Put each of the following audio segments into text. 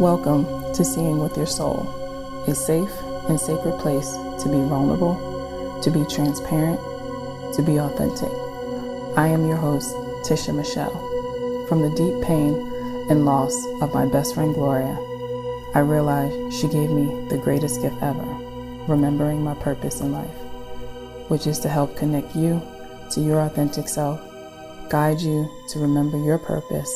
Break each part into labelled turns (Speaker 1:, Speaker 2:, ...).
Speaker 1: Welcome to Seeing with Your Soul, a safe and sacred place to be vulnerable, to be transparent, to be authentic. I am your host, Tisha Michelle. From the deep pain and loss of my best friend Gloria, I realized she gave me the greatest gift ever, remembering my purpose in life, which is to help connect you to your authentic self, guide you to remember your purpose,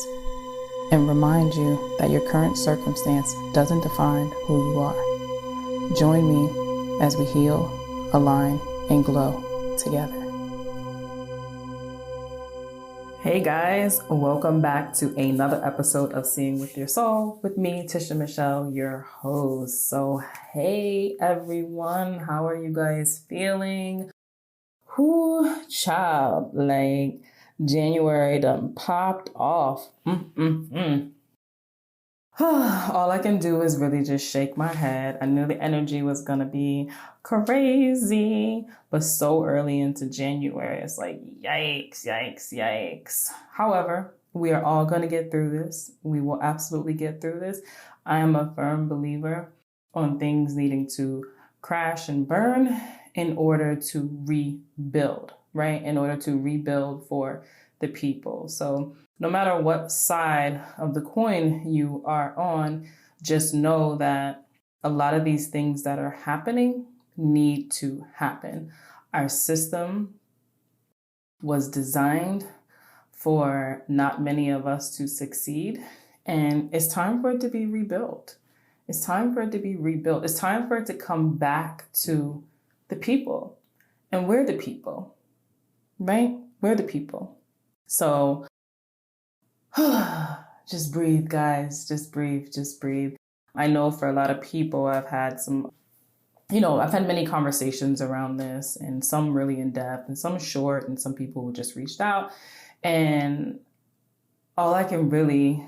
Speaker 1: and remind you that your current circumstance doesn't define who you are. Join me as we heal, align, and glow together. Hey guys, welcome back to another episode of Seeing with Your Soul with me, Tisha Michelle, your host. So hey everyone, how are you guys feeling? Child, like January done popped off. All I can do is really just shake my head. I knew the energy was going to be crazy, but so early into January, it's like, yikes, yikes, yikes. However, we are all going to get through this. We will absolutely get through this. I am a firm believer on things needing to crash and burn in order to rebuild, right? In order to rebuild for the people. So no matter what side of the coin you are on, just know that a lot of these things that are happening need to happen. Our system was designed for not many of us to succeed, and it's time for it to be rebuilt. It's time for it to be rebuilt. It's time for it to come back to the people. And we're the people, right? We're the people. So just breathe, guys. Just breathe. Just breathe. I know for a lot of people, I've had many conversations around this, and some really in depth and some short, and some people who just reached out. And all I can really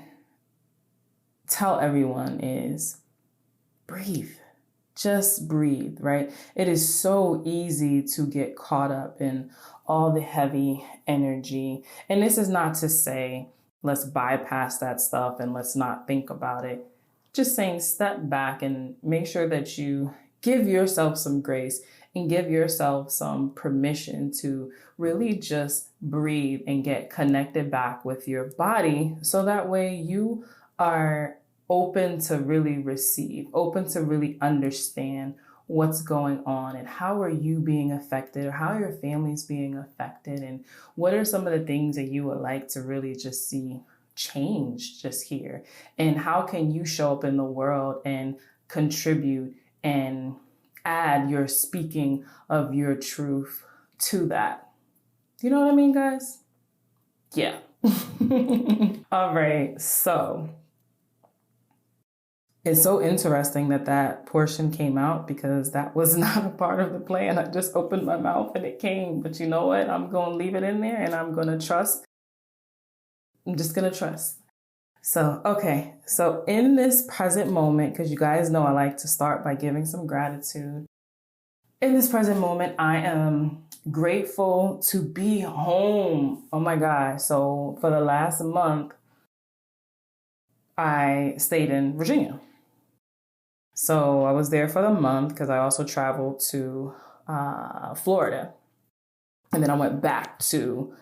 Speaker 1: tell everyone is breathe. Just breathe, right? It is so easy to get caught up in all the heavy energy. And this is not to say, let's bypass that stuff and let's not think about it. Just saying, step back and make sure that you give yourself some grace and give yourself some permission to really just breathe and get connected back with your body. So that way you are open to really receive, open to really understand what's going on and how are you being affected, or how your family's being affected, and what are some of the things that you would like to really just see change just here, and how can you show up in the world and contribute and add your speaking of your truth to that. You know what I mean, guys? Yeah. All right, so it's so interesting that portion came out, because that was not a part of the plan. I just opened my mouth and it came. But you know what? I'm going to leave it in there and I'm going to trust. I'm just going to trust. So, okay. So in this present moment, because you guys know I like to start by giving some gratitude. In this present moment, I am grateful to be home. Oh my God. So for the last month, I stayed in Virginia. So I was there for the month because I also traveled to Florida. And then I went back to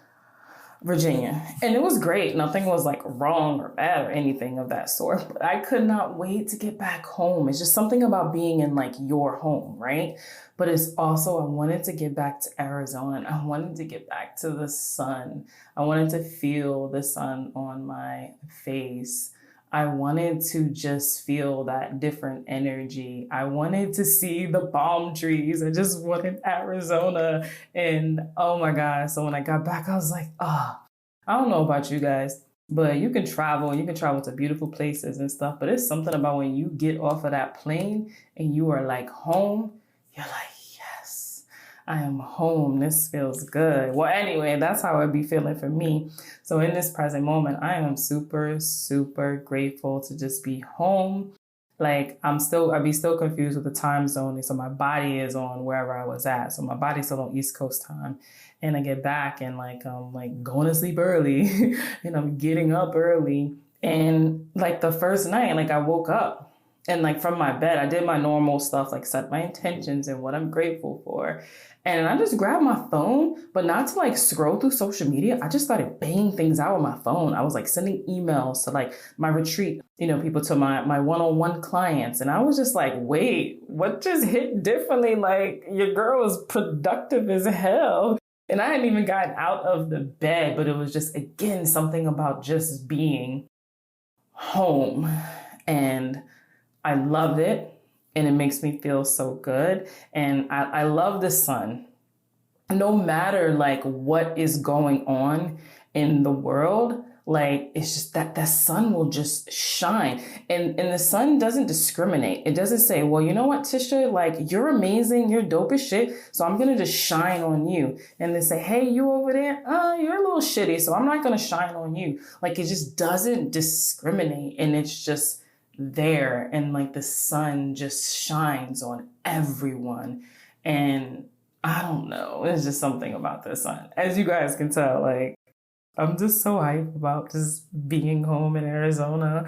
Speaker 1: Virginia. And it was great. Nothing was like wrong or bad or anything of that sort. But I could not wait to get back home. It's just something about being in like your home, right? But it's also, I wanted to get back to Arizona. I wanted to get back to the sun. I wanted to feel the sun on my face. I wanted to just feel that different energy. I wanted to see the palm trees. I just wanted Arizona. And oh my God. So when I got back, I was like, I don't know about you guys, but you can travel to beautiful places and stuff. But it's something about when you get off of that plane and you are like home, you're like, yes, I am home. This feels good. Well, anyway, that's how it'd be feeling for me. So in this present moment, I am super, super grateful to just be home. Like I'd be still confused with the time zone. So my body is on wherever I was at. So my body's still on East Coast time. And I get back and I'm like going to sleep early and I'm getting up early. And like the first night, like I woke up and like from my bed, I did my normal stuff, like set my intentions and what I'm grateful for. And I just grabbed my phone, but not to like scroll through social media. I just started banging things out on my phone. I was like sending emails to like my retreat, people, to my one-on-one clients. And I was just like, wait, what just hit differently? Like your girl is productive as hell. And I hadn't even gotten out of the bed, but it was just, again, something about just being home. And I loved it. And it makes me feel so good. And I love the sun. No matter like what is going on in the world, like it's just that sun will just shine. And the sun doesn't discriminate. It doesn't say, well, you know what, Tisha, like you're amazing, you're dope as shit, so I'm gonna just shine on you. And they say, hey, you over there, you're a little shitty, so I'm not gonna shine on you. Like it just doesn't discriminate, and it's just there, and like the sun just shines on everyone. And I don't know, it's just something about the sun. As you guys can tell, like I'm just so hyped about just being home in Arizona.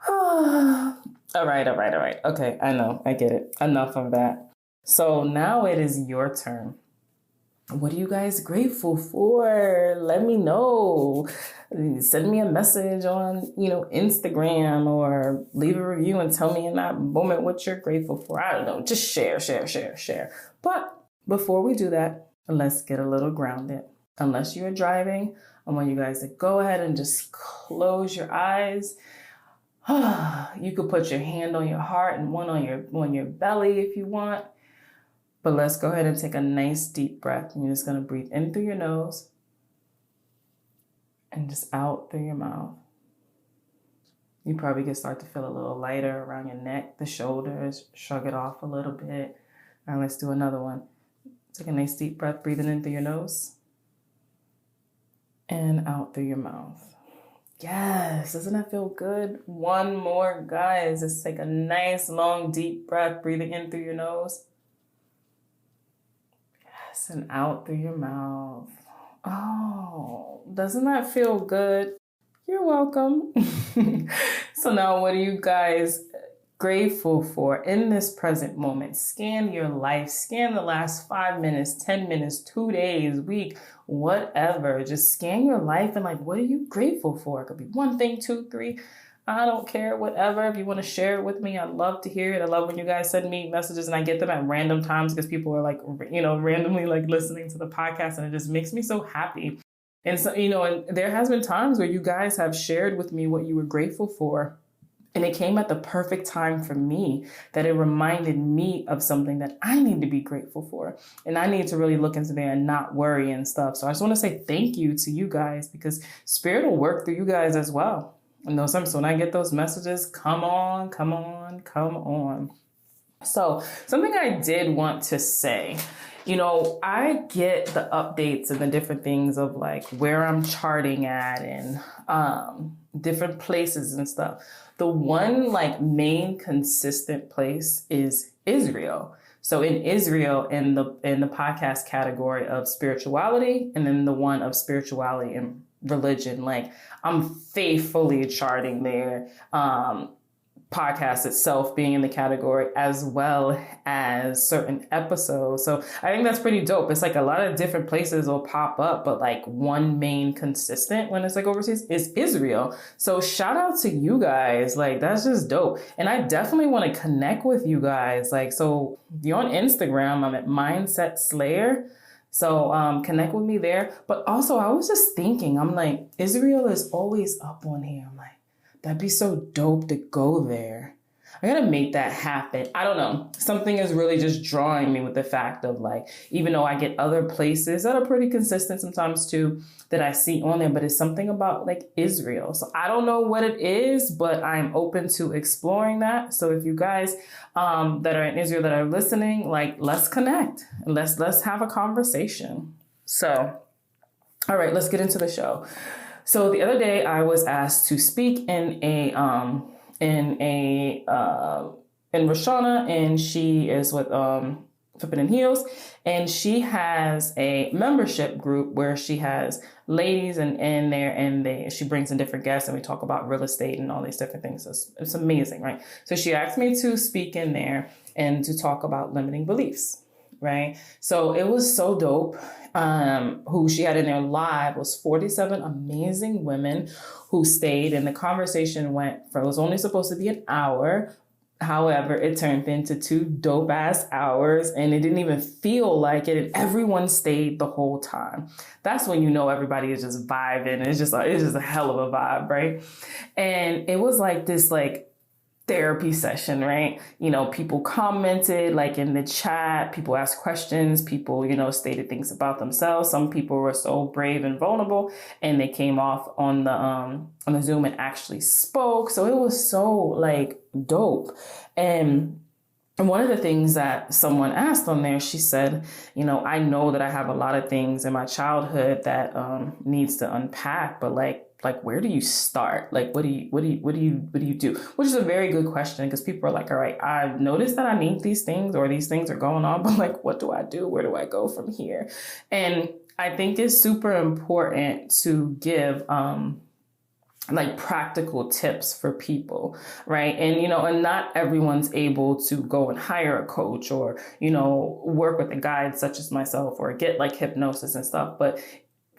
Speaker 1: All right. Okay, I know, I get it. Enough of that. So now it is your turn. What are you guys grateful for? Let me know. Send me a message on, Instagram, or leave a review and tell me in that moment what you're grateful for. I don't know. Just share. But before we do that, let's get a little grounded. Unless you're driving, I want you guys to go ahead and just close your eyes. You could put your hand on your heart and one on your belly if you want. But let's go ahead and take a nice deep breath. And you're just going to breathe in through your nose and just out through your mouth. You probably can start to feel a little lighter around your neck, the shoulders, shrug it off a little bit. All right, let's do another one. Take a nice deep breath, breathing in through your nose and out through your mouth. Yes, doesn't that feel good? One more, guys. Just take a nice, long, deep breath, breathing in through your nose. And out through your mouth. Oh, doesn't that feel good? You're welcome. So now what are you guys grateful for in this present moment? Scan your life, scan the last 5 minutes, 10 minutes, 2 days, week, whatever. Just scan your life and like, what are you grateful for? It could be one thing, two, three. I don't care, whatever. If you want to share it with me, I'd love to hear it. I love when you guys send me messages and I get them at random times because people are like, randomly like listening to the podcast, and it just makes me so happy. And so, and there has been times where you guys have shared with me what you were grateful for. And it came at the perfect time for me, that it reminded me of something that I need to be grateful for. And I need to really look into there and not worry and stuff. So I just want to say thank you to you guys, because Spirit will work through you guys as well. And so when I get those messages, come on. So something I did want to say, I get the updates and the different things of like where I'm charting at and different places and stuff. The one like main consistent place is Israel. So in Israel, in the podcast category of spirituality, and then the one of spirituality and religion, like I'm faithfully charting there. Podcast itself being in the category, as well as certain episodes. So I think that's pretty dope. It's like a lot of different places will pop up, but like one main consistent when it's like overseas is Israel. So shout out to you guys. Like that's just dope. And I definitely want to connect with you guys. Like, so you're on Instagram, I'm at Mindset Slayer. So connect with me there. But also I was just thinking, I'm like, Israel is always up on here. I'm like, that'd be so dope to go there. I gotta make that happen. I don't know. Something is really just drawing me with the fact of like, even though I get other places that are pretty consistent sometimes too, that I see on there, but it's something about like Israel. So I don't know what it is, but I'm open to exploring that. So if you guys that are in Israel that are listening, like let's connect and let's have a conversation. So, all right, let's get into the show. So the other day I was asked to speak in Roshana, and she is with Flipping in Heels. And she has a membership group where she has ladies in there, and she brings in different guests, and we talk about real estate and all these different things. So it's amazing, right? So she asked me to speak in there and to talk about limiting beliefs, right? So it was so dope. Who she had in there live was 47 amazing women who stayed, and the conversation it was only supposed to be an hour. However, it turned into 2 dope ass hours, and it didn't even feel like it. And everyone stayed the whole time. That's when you know everybody is just vibing. It's just a hell of a vibe, right? And it was like this therapy session, right? People commented in the chat, people asked questions, people, stated things about themselves. Some people were so brave and vulnerable, and they came off on the Zoom and actually spoke. So it was so dope. And one of the things that someone asked on there, she said, I know that I have a lot of things in my childhood that needs to unpack, but where do you start? What do you do? Which is a very good question, because people are like, all right, I've noticed that I need these things, or these things are going on, but what do I do? Where do I go from here? And I think it's super important to give practical tips for people, right? And, and not everyone's able to go and hire a coach or, work with a guide such as myself, or get hypnosis and stuff. But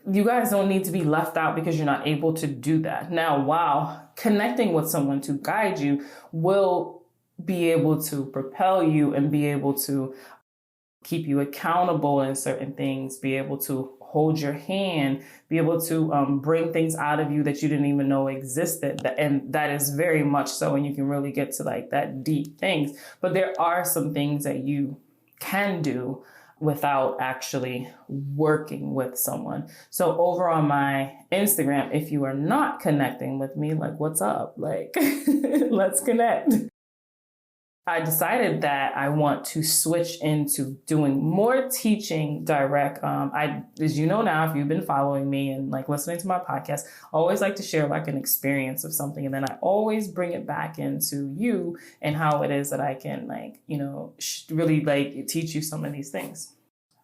Speaker 1: you guys don't need to be left out because you're not able to do that. Now, while connecting with someone to guide you will be able to propel you and be able to keep you accountable in certain things, be able to hold your hand, be able to bring things out of you that you didn't even know existed. And that is very much so. And you can really get to that deep things. But there are some things that you can do without actually working with someone. So over on my Instagram, if you are not connecting with me, what's up? Let's connect. I decided that I want to switch into doing more teaching direct. As you know now, if you've been following me and listening to my podcast, I always like to share an experience of something. And then I always bring it back into you and how it is that I can really teach you some of these things.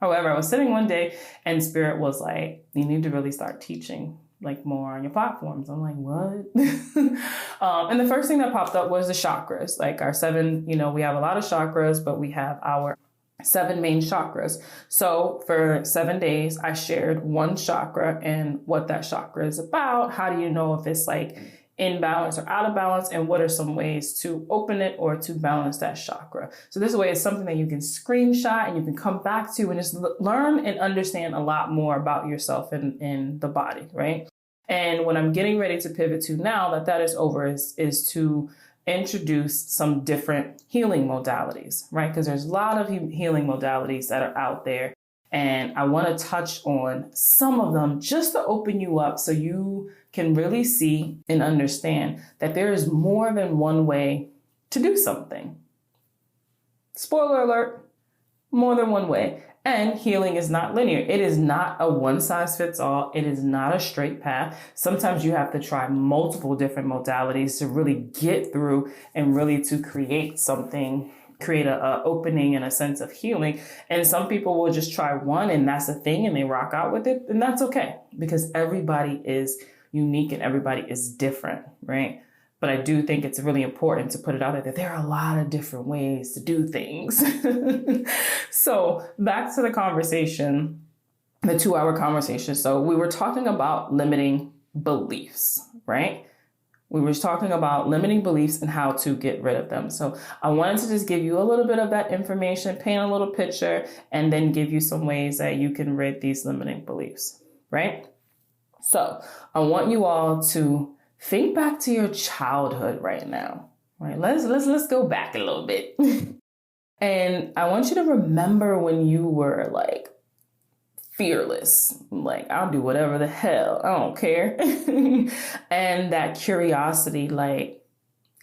Speaker 1: However, I was sitting one day and Spirit was like, you need to really start teaching more on your platforms. I'm like, what? And the first thing that popped up was the chakras, our 7, we have a lot of chakras, but we have our 7 main chakras. So for 7 days, I shared one chakra and what that chakra is about. How do you know if it's in balance or out of balance, and what are some ways to open it or to balance that chakra? So this way is something that you can screenshot and you can come back to and just learn and understand a lot more about yourself and the body, right? And what I'm getting ready to pivot to now that is over is to introduce some different healing modalities, right? Because there's a lot of healing modalities that are out there. And I want to touch on some of them just to open you up so you can really see and understand that there is more than one way to do something. Spoiler alert, more than one way. And healing is not linear. It is not a one size fits all. It is not a straight path. Sometimes you have to try multiple different modalities to really get through and really to create something, create a opening and a sense of healing. And some people will just try one and that's the thing and they rock out with it. And that's okay, because everybody is unique and everybody is different, right? But I do think it's really important to put it out there that there are a lot of different ways to do things. So back to the conversation, the 2-hour conversation. So we were talking about limiting beliefs, right? We were talking about limiting beliefs and how to get rid of them. So I wanted to just give you a little bit of that information, paint a little picture, and then give you some ways that you can rid these limiting beliefs, right? So I want you all to think back to your childhood right now, right? Let's go back a little bit. And I want you to remember when you were fearless, I'll do whatever the hell, I don't care. And that curiosity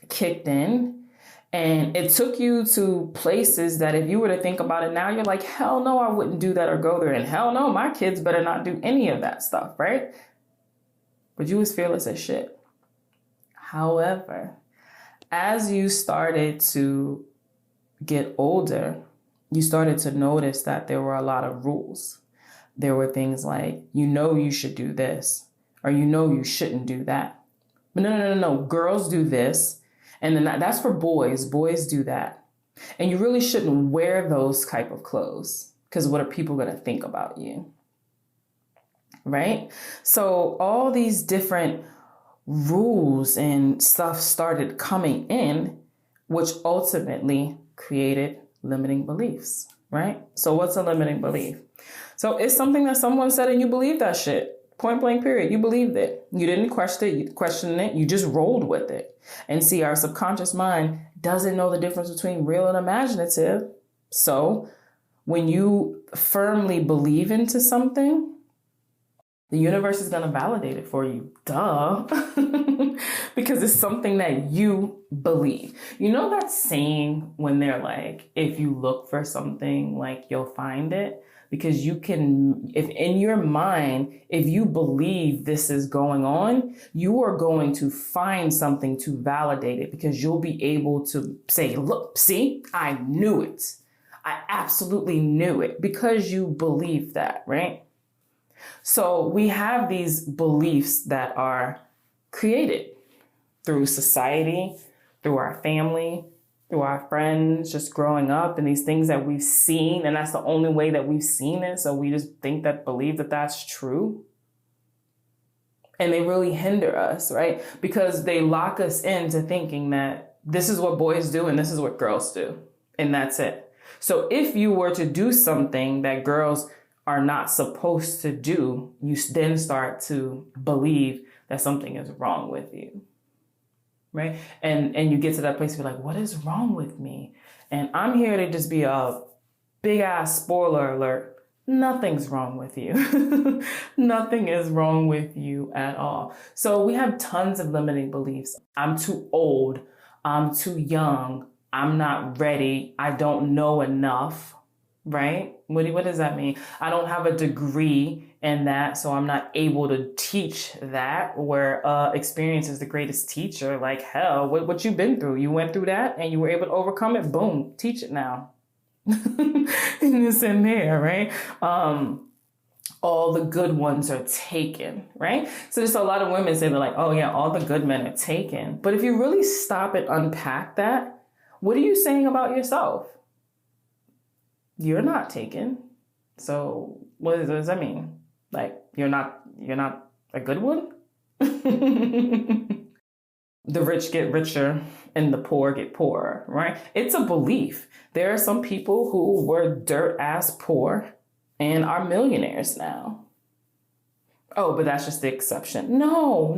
Speaker 1: kicked in, and it took you to places that if you were to think about it now, you're like, hell no, I wouldn't do that or go there. And hell no, my kids better not do any of that stuff, right? But you was fearless as shit. However, as you started to get older you started to notice that there were a lot of rules. There were things like, you should do this, or you shouldn't do that. But no. Girls do this. And then that's for boys. Boys do that. And you really shouldn't wear those type of clothes, because what are people going to think about you? Right? So all these different rules and stuff started coming in, which ultimately created limiting beliefs, right? So what's a limiting belief? So it's something that someone said and you believe that shit. Point blank period. You believed it. You didn't question it. You just rolled with it. And see, our subconscious mind doesn't know the difference between real and imaginative. So when you firmly believe into something, the universe is going to validate it for you. Duh. Because it's something that you believe. You know that saying when they're like, if you look for something, like you'll find it? Because you can, if in your mind, if you believe this is going on, you are going to find something to validate it, because you'll be able to say, look, see, I knew it. I absolutely knew it, because you believe that, right? So we have these beliefs that are created through society, through our family, through our friends, just growing up, and these things that we've seen. And that's the only way that we've seen it. So we just believe that that's true. And they really hinder us, right? Because they lock us into thinking that this is what boys do and this is what girls do. And that's it. So if you were to do something that girls are not supposed to do, you then start to believe that something is wrong with you. Right? And you get to that place where you're like, what is wrong with me? And I'm here to just be a big ass spoiler alert. Nothing's wrong with you. Nothing is wrong with you at all. So we have tons of limiting beliefs. I'm too old. I'm too young. I'm not ready. I don't know enough. Right? What does that mean? I don't have a degree in that, so I'm not able to teach that, where experience is the greatest teacher. Like, hell, what you been through? You went through that and you were able to overcome it. Boom, teach it now. And it's in there, right? All the good ones are taken, right? So there's a lot of women say, they're like, oh yeah, all the good men are taken. But if you really stop and unpack that, what are you saying about yourself? You're not taken. So what does that mean? Like, you're not a good one? The rich get richer and the poor get poorer, right? It's a belief. There are some people who were dirt ass poor and are millionaires now. Oh, but that's just the exception. No.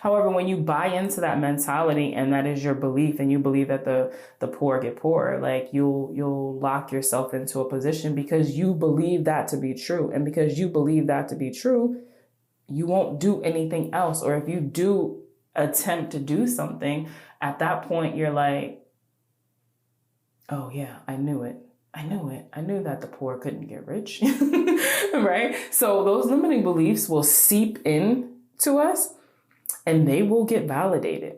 Speaker 1: However, when you buy into that mentality and that is your belief, and you believe that the poor get poorer, like you'll lock yourself into a position because you believe that to be true. And because you believe that to be true, you won't do anything else. Or if you do attempt to do something, at that point, you're like, oh yeah, I knew it. I knew that the poor couldn't get rich, right? So those limiting beliefs will seep in to us and they will get validated.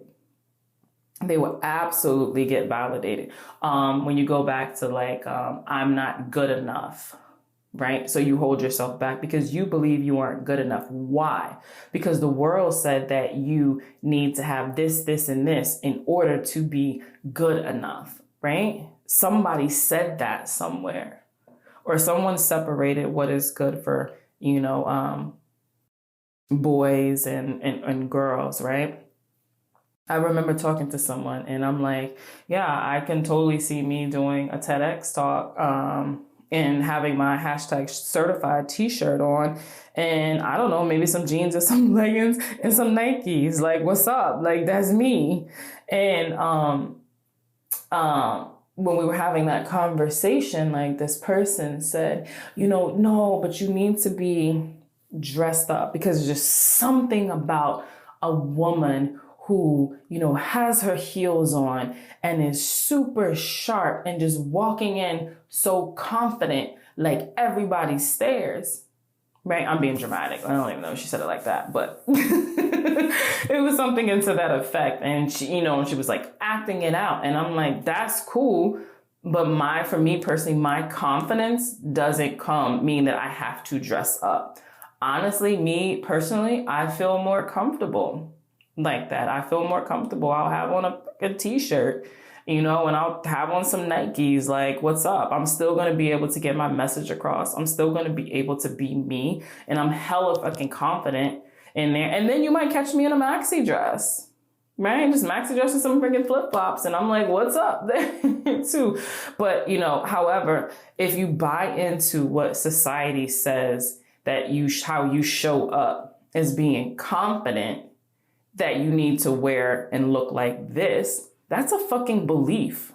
Speaker 1: They will absolutely get validated. When you go back to like, I'm not good enough, right? So you hold yourself back because you believe you aren't good enough. Why? Because the world said that you need to have this, this, and this in order to be good enough, right? Somebody said that somewhere, or someone separated what is good for, boys and girls, right? I remember talking to someone and I'm like, yeah, I can totally see me doing a TEDx talk, and having my hashtag certified t-shirt on, and I don't know, maybe some jeans or some leggings and some Nikes. Like, what's up? Like, that's me. And, when we were having that conversation, like this person said, no, but you need to be dressed up, because there's just something about a woman who, has her heels on and is super sharp and just walking in so confident, like everybody stares. Right? I'm being dramatic. I don't even know if she said it like that, but it was something into that effect. And she, she was like acting it out. And I'm like, that's cool. But for me personally, my confidence doesn't mean that I have to dress up. Honestly, me personally, I feel more comfortable like that. I feel more comfortable. I'll have on a t-shirt, and I'll have on some Nikes, like, what's up? I'm still going to be able to get my message across. I'm still going to be able to be me, and I'm hella fucking confident in there. And then you might catch me in a maxi dress, right? Just maxi dress with some freaking flip-flops, and I'm like, what's up there too? But, however, if you buy into what society says that how you show up as being confident, that you need to wear and look like this, that's a fucking belief.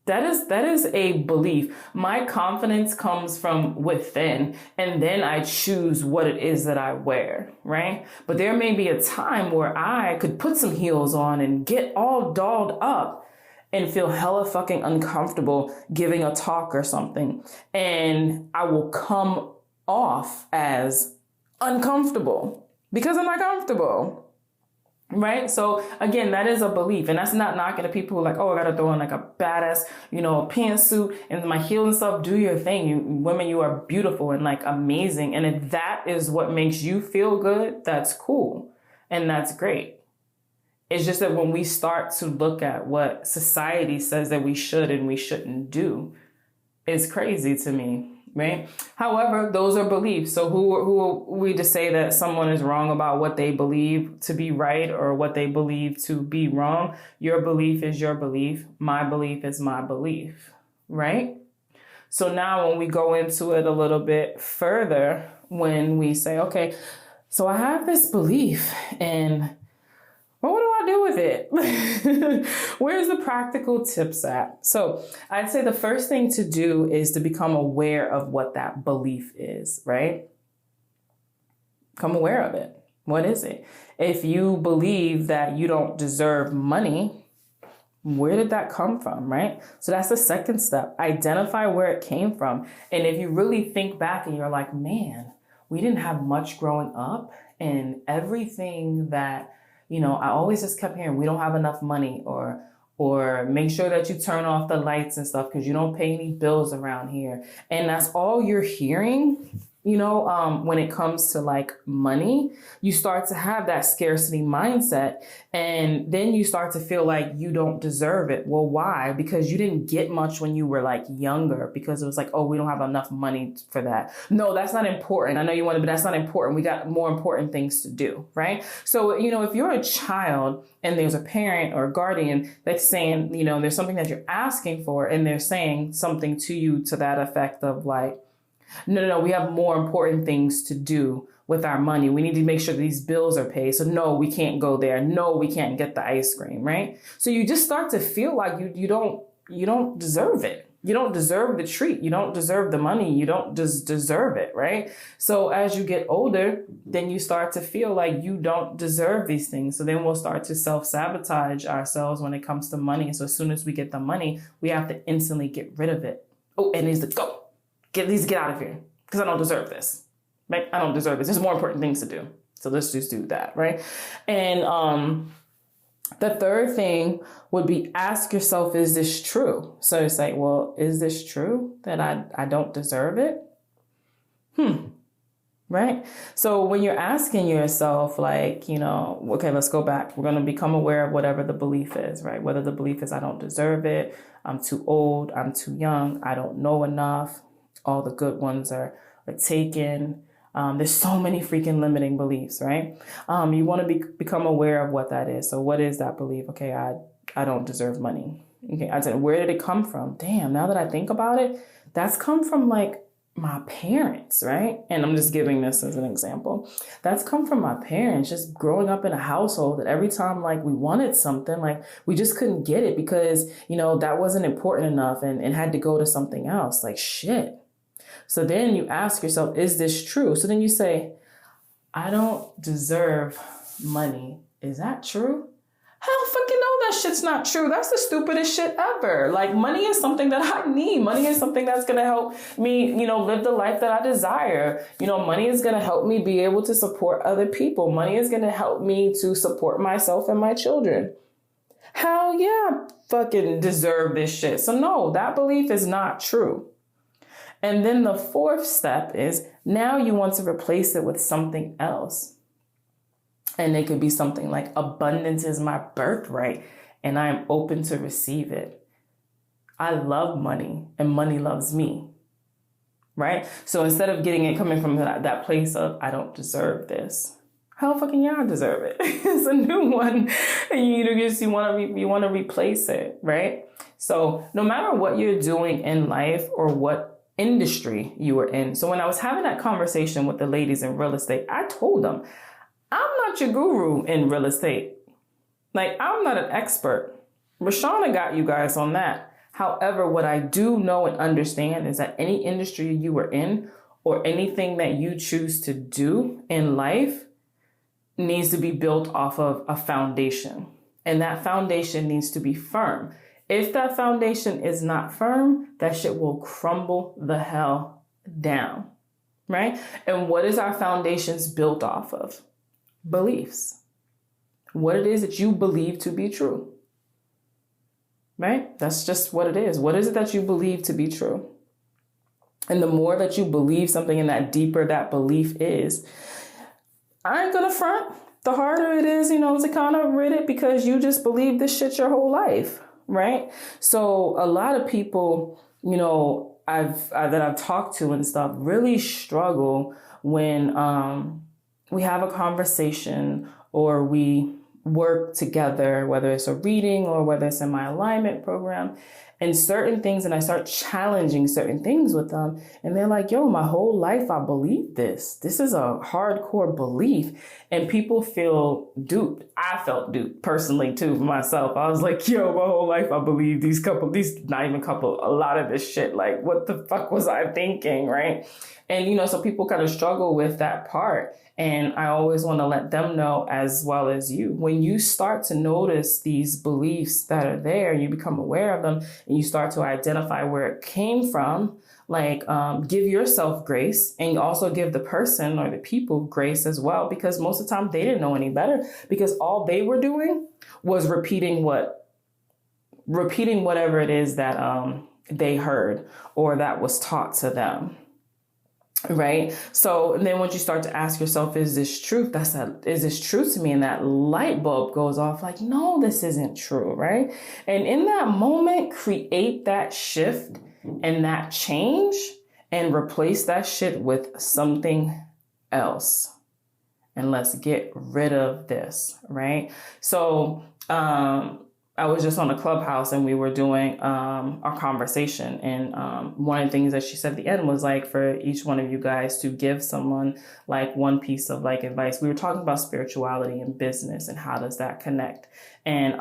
Speaker 1: That is a belief. My confidence comes from within, and then I choose what it is that I wear, right? But there may be a time where I could put some heels on and get all dolled up and feel hella fucking uncomfortable giving a talk or something. And I will come off as uncomfortable because I'm not comfortable. Right? So again, that is a belief, and that's not knocking the people who are like, oh, I gotta throw on like a badass, pantsuit and my heels and stuff. Do your thing. Women, you are beautiful and like amazing. And if that is what makes you feel good, that's cool. And that's great. It's just that when we start to look at what society says that we should and we shouldn't do, it's crazy to me. Right? However, those are beliefs. So who are we to say that someone is wrong about what they believe to be right or what they believe to be wrong? Your belief is your belief. My belief is my belief. Right? So now when we go into it a little bit further, when we say, okay, so I have this belief, and what do I do with it? Where's the practical tips at? So I'd say the first thing to do is to become aware of what that belief is, right? Become aware of it. What is it? If you believe that you don't deserve money, where did that come from, right? So that's the second step. Identify where it came from. And if you really think back and you're like, man, we didn't have much growing up, and everything that I always just kept hearing, we don't have enough money, or make sure that you turn off the lights and stuff because you don't pay any bills around here. And that's all you're hearing, when it comes to like money. You start to have that scarcity mindset, and then you start to feel like you don't deserve it. Well, why? Because you didn't get much when you were like younger, because it was like, oh, we don't have enough money for that. No, that's not important. I know you want it, but that's not important. We got more important things to do, right? So, if you're a child and there's a parent or a guardian that's saying, there's something that you're asking for, and they're saying something to you to that effect of like, no, we have more important things to do with our money. We need to make sure these bills are paid. So no, we can't go there. No, we can't get the ice cream, right? So you just start to feel like you don't deserve it. You don't deserve the treat. You don't deserve the money. You don't just deserve it, right? So as you get older, then you start to feel like you don't deserve these things. So then we'll start to self-sabotage ourselves when it comes to money. So as soon as we get the money, we have to instantly get rid of it. Oh, it needs to go. Get out of here because I don't deserve this. Right? I don't deserve this. There's more important things to do. So let's just do that, right? And the third thing would be ask yourself, is this true? So it's like, well, is this true that I don't deserve it? Right? So when you're asking yourself, like, okay, let's go back. We're going to become aware of whatever the belief is, right? Whether the belief is I don't deserve it, I'm too old, I'm too young, I don't know enough, all the good ones are taken. There's so many freaking limiting beliefs, right? You want to become aware of what that is. So what is that belief? Okay, I don't deserve money. Okay, I said, where did it come from? Damn, now that I think about it, that's come from like my parents, right? And I'm just giving this as an example. That's come from my parents, just growing up in a household that every time like we wanted something, like we just couldn't get it because, that wasn't important enough and had to go to something else. Like shit. So then you ask yourself, is this true? So then you say, I don't deserve money. Is that true? Hell fucking no, that shit's not true. That's the stupidest shit ever. Like money is something that I need. Money is something that's going to help me, live the life that I desire. Money is going to help me be able to support other people. Money is going to help me to support myself and my children. Hell yeah, I fucking deserve this shit. So no, that belief is not true. And then the fourth step is now you want to replace it with something else. And it could be something like abundance is my birthright and I am open to receive it. I love money and money loves me. Right? So instead of getting it coming from that place of I don't deserve this. Hell fucking yeah, I deserve it. It's a new one. And you want to replace it, right? So no matter what you're doing in life or what industry you were in. So when I was having that conversation with the ladies in real estate, I told them, I'm not your guru in real estate. Like, I'm not an expert. Rashana got you guys on that. However, what I do know and understand is that any industry you are in or anything that you choose to do in life needs to be built off of a foundation. And that foundation needs to be firm. If that foundation is not firm, that shit will crumble the hell down, right? And what is our foundations built off of? Beliefs. What it is that you believe to be true. Right? That's just what it is. What is it that you believe to be true? And the more that you believe something and that deeper that belief is, I ain't gonna front. The harder it is, to kind of rid it because you just believe this shit your whole life, right? So a lot of people, that I've talked to and stuff really struggle when we have a conversation or we work together, whether it's a reading or whether it's in my alignment program and certain things. And I start challenging certain things with them. And they're like, yo, my whole life, I believe this. This is a hardcore belief. And people feel duped. I felt duped personally, too, for myself. I was like, yo, my whole life, I believe a lot of this shit. Like, what the fuck was I thinking? Right. And, so people kind of struggle with that part. And I always want to let them know as well as you. When you start to notice these beliefs that are there, you become aware of them and you start to identify where it came from, give yourself grace and you also give the person or the people grace as well, because most of the time they didn't know any better because all they were doing was repeating whatever it is that they heard or that was taught to them. Right. So then once you start to ask yourself, is this truth? Is this true to me? And that light bulb goes off like, no, this isn't true. Right. And in that moment, create that shift and that change and replace that shit with something else. And let's get rid of this. Right. So, I was just on a Clubhouse and we were doing our conversation. And one of the things that she said at the end was like for each one of you guys to give someone like one piece of like advice. We were talking about spirituality and business and how does that connect. And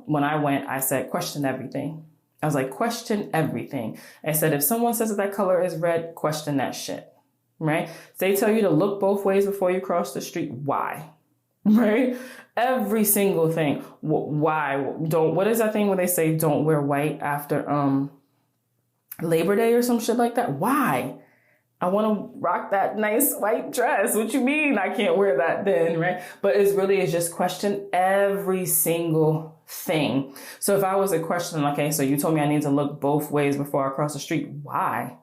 Speaker 1: when I went, I said, question everything. I was like, question everything. I said, if someone says that color is red, question that shit. Right? They tell you to look both ways before you cross the street. Why? Right? Every single thing. Why? What is that thing where they say don't wear white after Labor Day or some shit like that? Why? I want to rock that nice white dress. What you mean I can't wear that then, right? But it's just question every single thing. So if I was a question, okay, so you told me I need to look both ways before I cross the street. Why?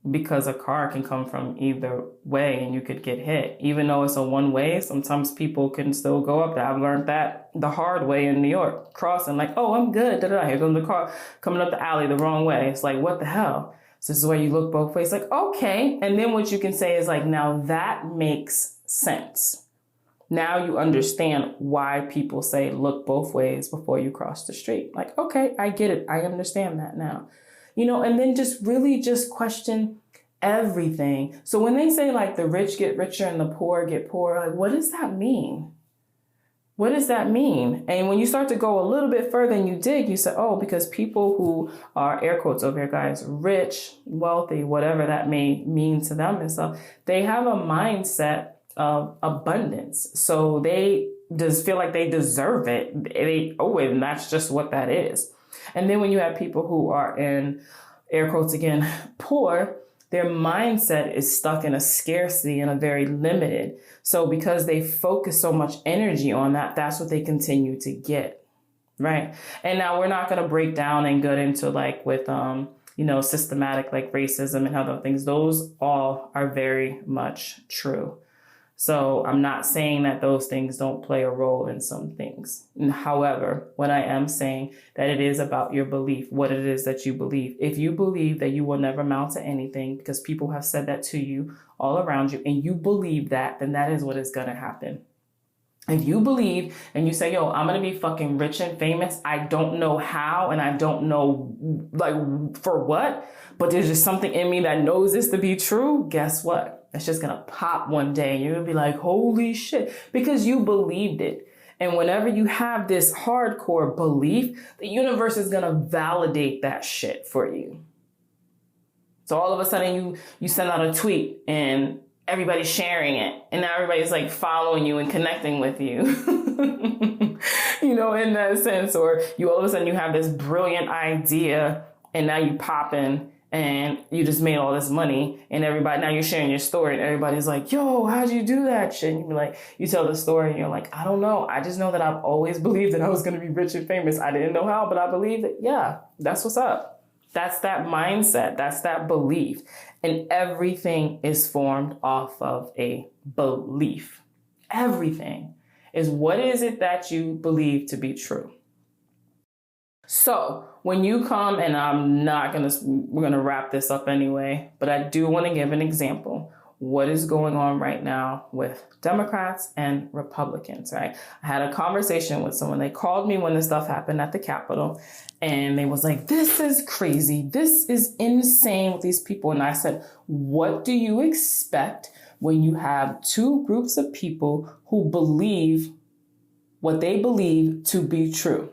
Speaker 1: Because a car can come from either way and you could get hit. Even though it's a one way, sometimes people can still go up there. I've learned that the hard way in New York, crossing like, oh, I'm good. Here comes the car coming up the alley the wrong way. It's like, what the hell? So this is where you look both ways. Like, okay. And then what you can say is like, now that makes sense. Now you understand why people say look both ways before you cross the street. Like, okay, I get it. I understand that now. And then just really just question everything. So when they say like the rich get richer and the poor get poorer, like what does that mean? What does that mean? And when you start to go a little bit further and you dig, you say, oh, because people who are, air quotes over here, guys, rich, wealthy, whatever that may mean to them and stuff, they have a mindset of abundance. So they just feel like they deserve it. And that's just what that is. And then when you have people who are in, air quotes again, poor, their mindset is stuck in a scarcity and a very limited. So because they focus so much energy on that, that's what they continue to get, right? And now we're not going to break down and get into like with, systematic like racism and other things. Those all are very much true. So I'm not saying that those things don't play a role in some things. However, what I am saying that it is about your belief, what it is that you believe. If you believe that you will never amount to anything because people have said that to you all around you and you believe that, then that is what is going to happen. If you believe and you say, yo, I'm going to be fucking rich and famous, I don't know how and I don't know like for what, but there's just something in me that knows this to be true. Guess what? It's just going to pop one day and you're going to be like, holy shit, because you believed it. And whenever you have this hardcore belief, the universe is going to validate that shit for you. So all of a sudden you send out a tweet and everybody's sharing it. And now everybody's like following you and connecting with you, in that sense. Or you all of a sudden you have this brilliant idea and now you pop in and you just made all this money and everybody, now you're sharing your story and everybody's like, yo, how'd you do that shit? And you be like, you tell the story and you're like, I don't know. I just know that I've always believed that I was going to be rich and famous. I didn't know how, but I believed it. Yeah, that's what's up. That's that mindset. That's that belief. And everything is formed off of a belief. Everything is what is it that you believe to be true. So when you come, and we're going to wrap this up anyway, but I do want to give an example. What is going on right now with Democrats and Republicans, right? I had a conversation with someone. They called me when this stuff happened at the Capitol and they was like, this is crazy. This is insane with these people. And I said, what do you expect when you have two groups of people who believe what they believe to be true?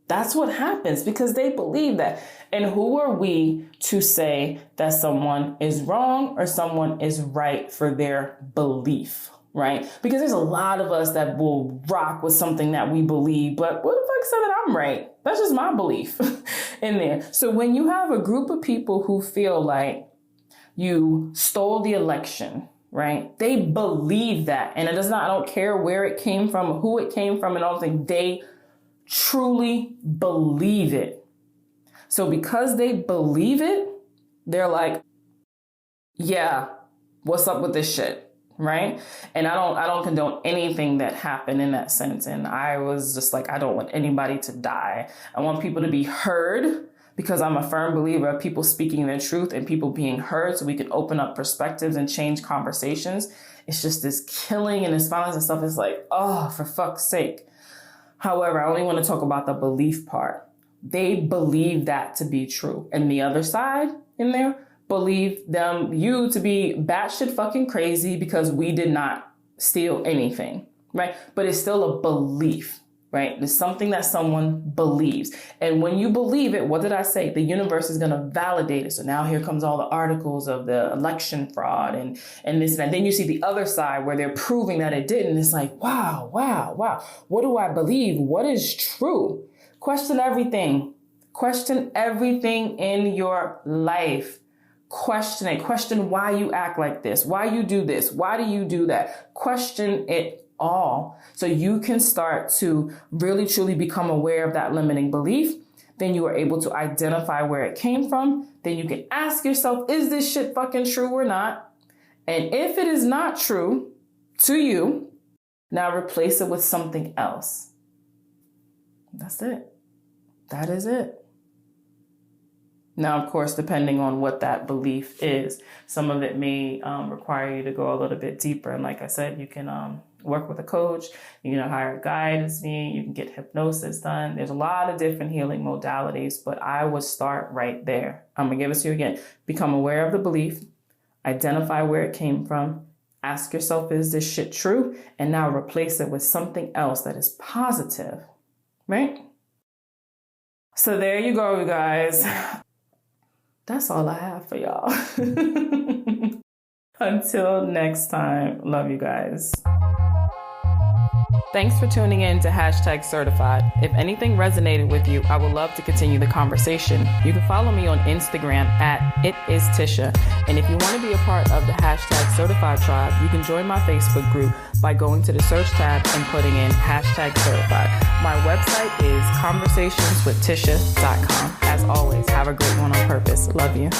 Speaker 1: That's what happens because they believe that. And who are we to say that someone is wrong or someone is right for their belief, right? Because there's a lot of us that will rock with something that we believe, but what the fuck said that I'm right? That's just my belief in there. So when you have a group of people who feel like you stole the election, right? They believe that. And I don't care where it came from, who it came from and all things. They truly believe it. So because they believe it, they're like, yeah, what's up with this shit? Right. And I don't condone anything that happened in that sense. And I was just like, I don't want anybody to die. I want people to be heard because I'm a firm believer of people speaking their truth and people being heard so we can open up perspectives and change conversations. It's just this killing and this violence and stuff. It's like, oh, for fuck's sake. However, I only want to talk about the belief part. They believe that to be true. And the other side in there believe you to be batshit fucking crazy because we did not steal anything, right? But it's still a belief, right? It's something that someone believes. And when you believe it, what did I say? The universe is going to validate it. So now here comes all the articles of the election fraud and this and that. Then you see the other side where they're proving that it didn't. It's like, wow. What do I believe? What is true? Question everything. Question everything in your life. Question it. Question why you act like this, why you do this, why do you do that? Question it all so you can start to really truly become aware of that limiting belief. Then you are able to identify where it came from. Then you can ask yourself, is this shit fucking true or not? And if it is not true to you, now replace it with something else. That's it. That is it. Now, of course, depending on what that belief is, some of it may require you to go a little bit deeper. And like I said, you can work with a coach, you can hire a guide as me, you can get hypnosis done. There's a lot of different healing modalities, but I would start right there. I'm going to give it to you again. Become aware of the belief, identify where it came from, ask yourself, is this shit true? And now replace it with something else that is positive, right? So there you go, you guys. That's all I have for y'all. Until next time, love you guys. Thanks for tuning in to #certified. If anything resonated with you, I would love to continue the conversation. You can follow me on Instagram at @itistisha. And if you want to be a part of the #certified tribe, you can join my Facebook group by going to the search tab and putting in #certified. My website is conversationswithtisha.com. As always, have a great one on purpose. Love you.